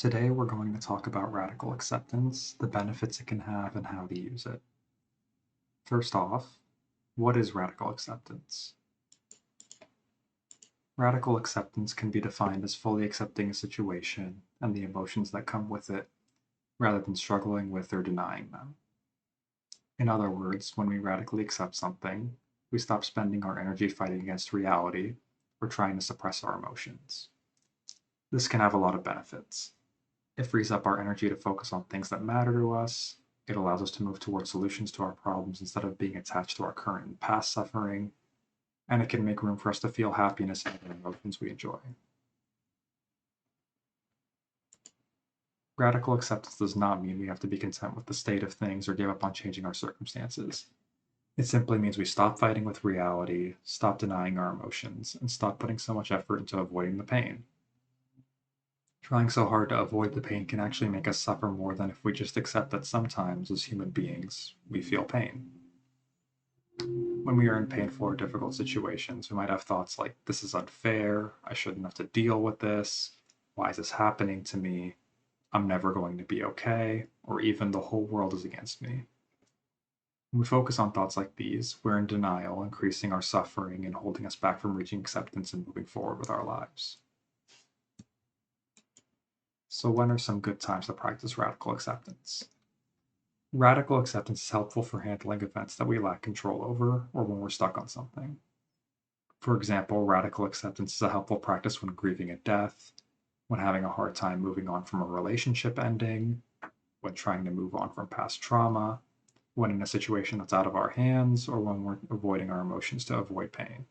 Today we're going to talk about radical acceptance, the benefits it can have, and how to use it. First off, what is radical acceptance? Radical acceptance can be defined as fully accepting a situation and the emotions that come with it, rather than struggling with or denying them. In other words, when we radically accept something, we stop spending our energy fighting against reality or trying to suppress our emotions. This can have a lot of benefits. It frees up our energy to focus on things that matter to us. It allows us to move towards solutions to our problems instead of being attached to our current and past suffering. And it can make room for us to feel happiness and the emotions we enjoy. Radical acceptance does not mean we have to be content with the state of things or give up on changing our circumstances. It simply means we stop fighting with reality, stop denying our emotions, and stop putting so much effort into avoiding the pain. Trying so hard to avoid the pain can actually make us suffer more than if we just accept that sometimes, as human beings, we feel pain. When we are in painful or difficult situations, we might have thoughts like, this is unfair, I shouldn't have to deal with this, why is this happening to me, I'm never going to be okay, or even the whole world is against me. When we focus on thoughts like these, we're in denial, increasing our suffering and holding us back from reaching acceptance and moving forward with our lives. So when are some good times to practice radical acceptance? Radical acceptance is helpful for handling events that we lack control over or when we're stuck on something. For example, radical acceptance is a helpful practice when grieving a death, when having a hard time moving on from a relationship ending, when trying to move on from past trauma, when in a situation that's out of our hands, or when we're avoiding our emotions to avoid pain.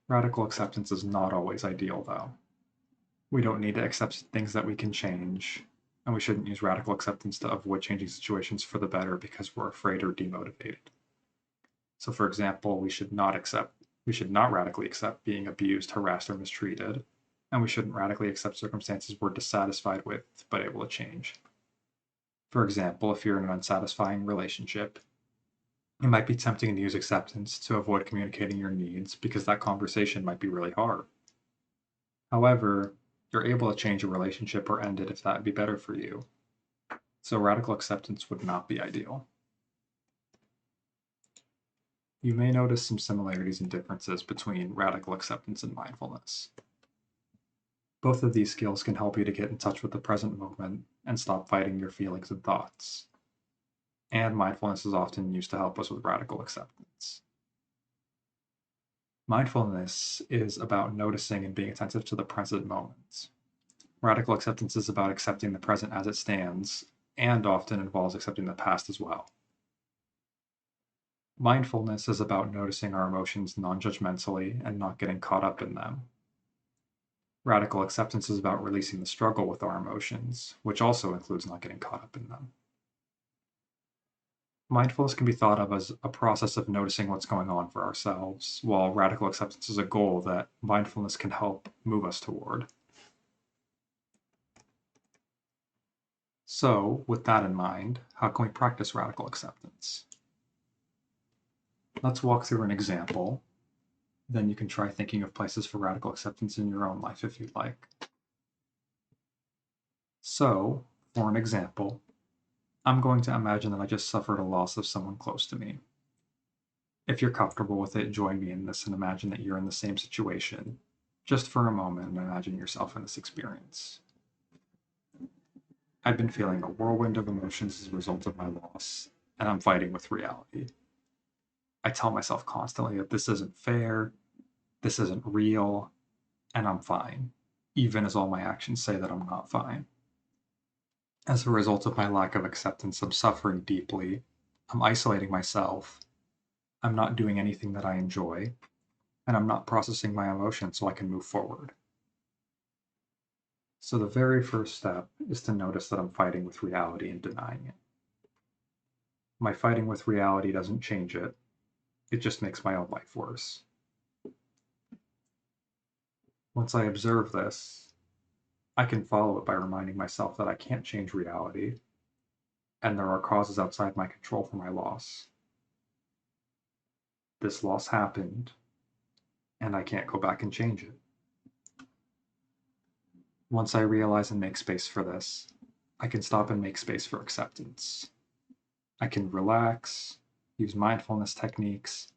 Radical acceptance is not always ideal, though. We don't need to accept things that we can change, and we shouldn't use radical acceptance to avoid changing situations for the better because we're afraid or demotivated. So, for example, we should not radically accept being abused, harassed, or mistreated, and we shouldn't radically accept circumstances we're dissatisfied with but able to change. For example, if you're in an unsatisfying relationship, it might be tempting to use acceptance to avoid communicating your needs because that conversation might be really hard. However, you're able to change a relationship or end it if that would be better for you. So radical acceptance would not be ideal. You may notice some similarities and differences between radical acceptance and mindfulness. Both of these skills can help you to get in touch with the present moment and stop fighting your feelings and thoughts. And mindfulness is often used to help us with radical acceptance. Mindfulness is about noticing and being attentive to the present moment. Radical acceptance is about accepting the present as it stands, and often involves accepting the past as well. Mindfulness is about noticing our emotions non-judgmentally and not getting caught up in them. Radical acceptance is about releasing the struggle with our emotions, which also includes not getting caught up in them. Mindfulness can be thought of as a process of noticing what's going on for ourselves, while radical acceptance is a goal that mindfulness can help move us toward. So, with that in mind, how can we practice radical acceptance? Let's walk through an example. Then you can try thinking of places for radical acceptance in your own life if you'd like. So, for an example, I'm going to imagine that I just suffered a loss of someone close to me. If you're comfortable with it, join me in this and imagine that you're in the same situation, just for a moment, and imagine yourself in this experience. I've been feeling a whirlwind of emotions as a result of my loss, and I'm fighting with reality. I tell myself constantly that this isn't fair, this isn't real, and I'm fine, even as all my actions say that I'm not fine. As a result of my lack of acceptance, I'm suffering deeply, I'm isolating myself, I'm not doing anything that I enjoy, and I'm not processing my emotions so I can move forward. So the very first step is to notice that I'm fighting with reality and denying it. My fighting with reality doesn't change it, it just makes my own life worse. Once I observe this, I can follow it by reminding myself that I can't change reality, and there are causes outside my control for my loss. This loss happened, and I can't go back and change it. Once I realize and make space for this, I can stop and make space for acceptance. I can relax, use mindfulness techniques,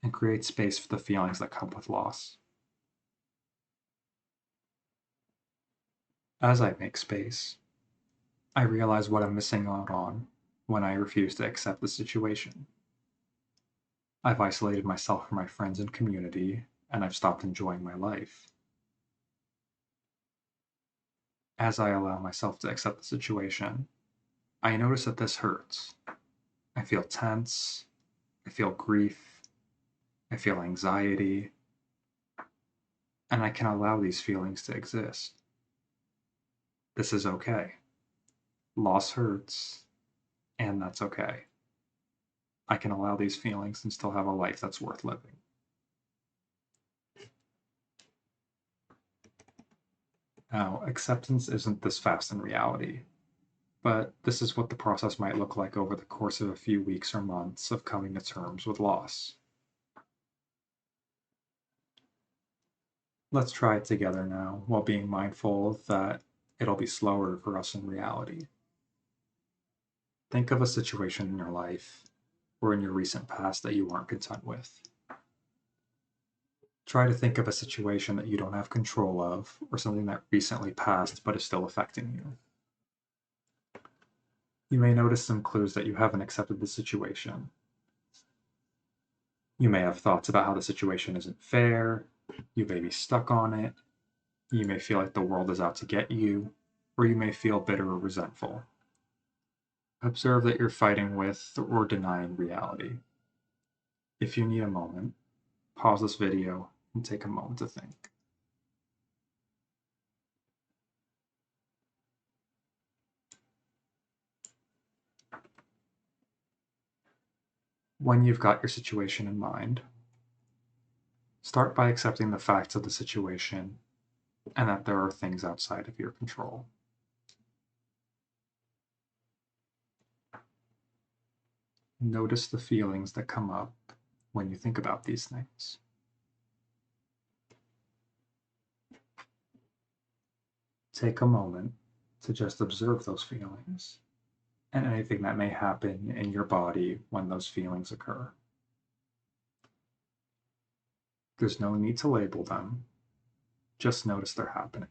and create space for the feelings that come with loss. As I make space, I realize what I'm missing out on when I refuse to accept the situation. I've isolated myself from my friends and community, and I've stopped enjoying my life. As I allow myself to accept the situation, I notice that this hurts. I feel tense, I feel grief, I feel anxiety, and I can allow these feelings to exist. This is okay. Loss hurts, and that's okay. I can allow these feelings and still have a life that's worth living. Now, acceptance isn't this fast in reality, but this is what the process might look like over the course of a few weeks or months of coming to terms with loss. Let's try it together now while being mindful that it'll be slower for us in reality. Think of a situation in your life or in your recent past that you weren't content with. Try to think of a situation that you don't have control of or something that recently passed but is still affecting you. You may notice some clues that you haven't accepted the situation. You may have thoughts about how the situation isn't fair, you may be stuck on it, you may feel like the world is out to get you, or you may feel bitter or resentful. Observe that you're fighting with or denying reality. If you need a moment, pause this video and take a moment to think. When you've got your situation in mind, start by accepting the facts of the situation and that there are things outside of your control. Notice the feelings that come up when you think about these things. Take a moment to just observe those feelings and anything that may happen in your body when those feelings occur. There's no need to label them, just notice they're happening.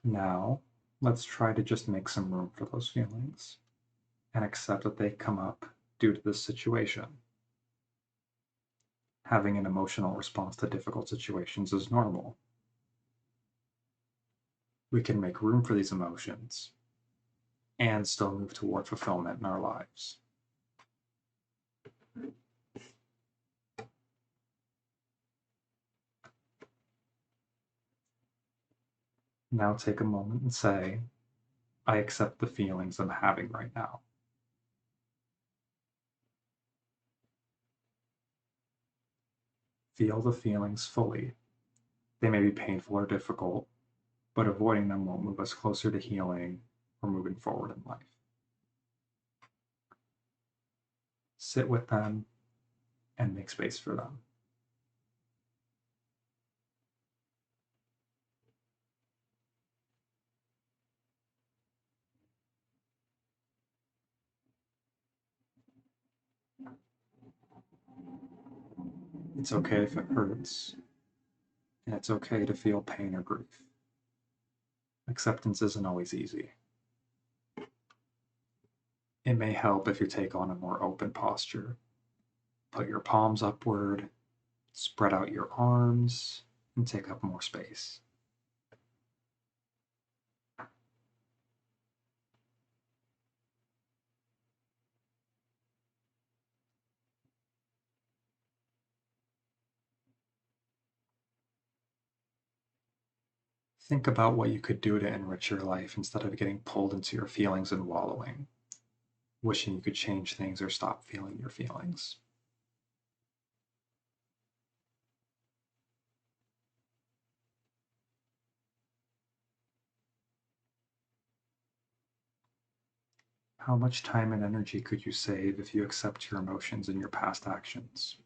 Now, let's try to just make some room for those feelings and accept that they come up due to this situation. Having an emotional response to difficult situations is normal. We can make room for these emotions and still move toward fulfillment in our lives. Now take a moment and say, I accept the feelings I'm having right now. Feel the feelings fully. They may be painful or difficult, but avoiding them won't move us closer to healing or moving forward in life. Sit with them and make space for them. It's okay if it hurts, and it's okay to feel pain or grief. Acceptance isn't always easy. It may help if you take on a more open posture. Put your palms upward, spread out your arms, and take up more space. Think about what you could do to enrich your life instead of getting pulled into your feelings and wallowing, wishing you could change things or stop feeling your feelings. How much time and energy could you save if you accept your emotions and your past actions?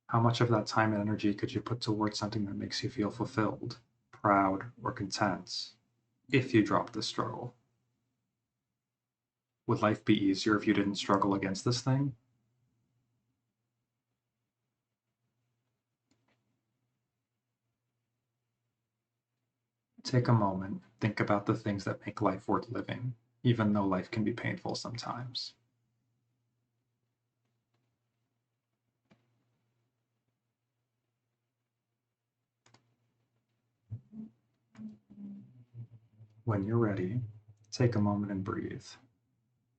How much of that time and energy could you put towards something that makes you feel fulfilled, proud, or content if you drop this struggle? Would life be easier if you didn't struggle against this thing? Take a moment, think about the things that make life worth living, even though life can be painful sometimes. When you're ready, take a moment and breathe.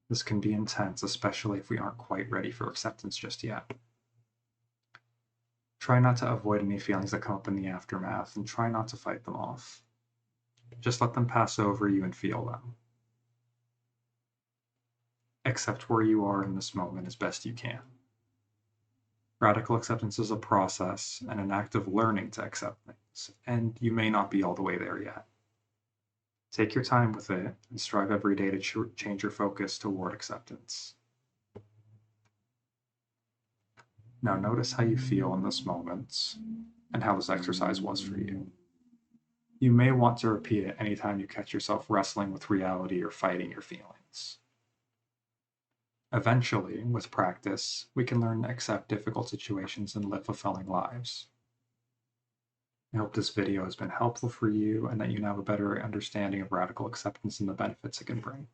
This can be intense, especially if we aren't quite ready for acceptance just yet. Try not to avoid any feelings that come up in the aftermath, and try not to fight them off. Just let them pass over you and feel them. Accept where you are in this moment as best you can. Radical acceptance is a process and an act of learning to accept things, and you may not be all the way there yet. Take your time with it and strive every day to change your focus toward acceptance. Now notice how you feel in this moment and how this exercise was for you. You may want to repeat it anytime you catch yourself wrestling with reality or fighting your feelings. Eventually, with practice, we can learn to accept difficult situations and live fulfilling lives. I hope this video has been helpful for you and that you now have a better understanding of radical acceptance and the benefits it can bring.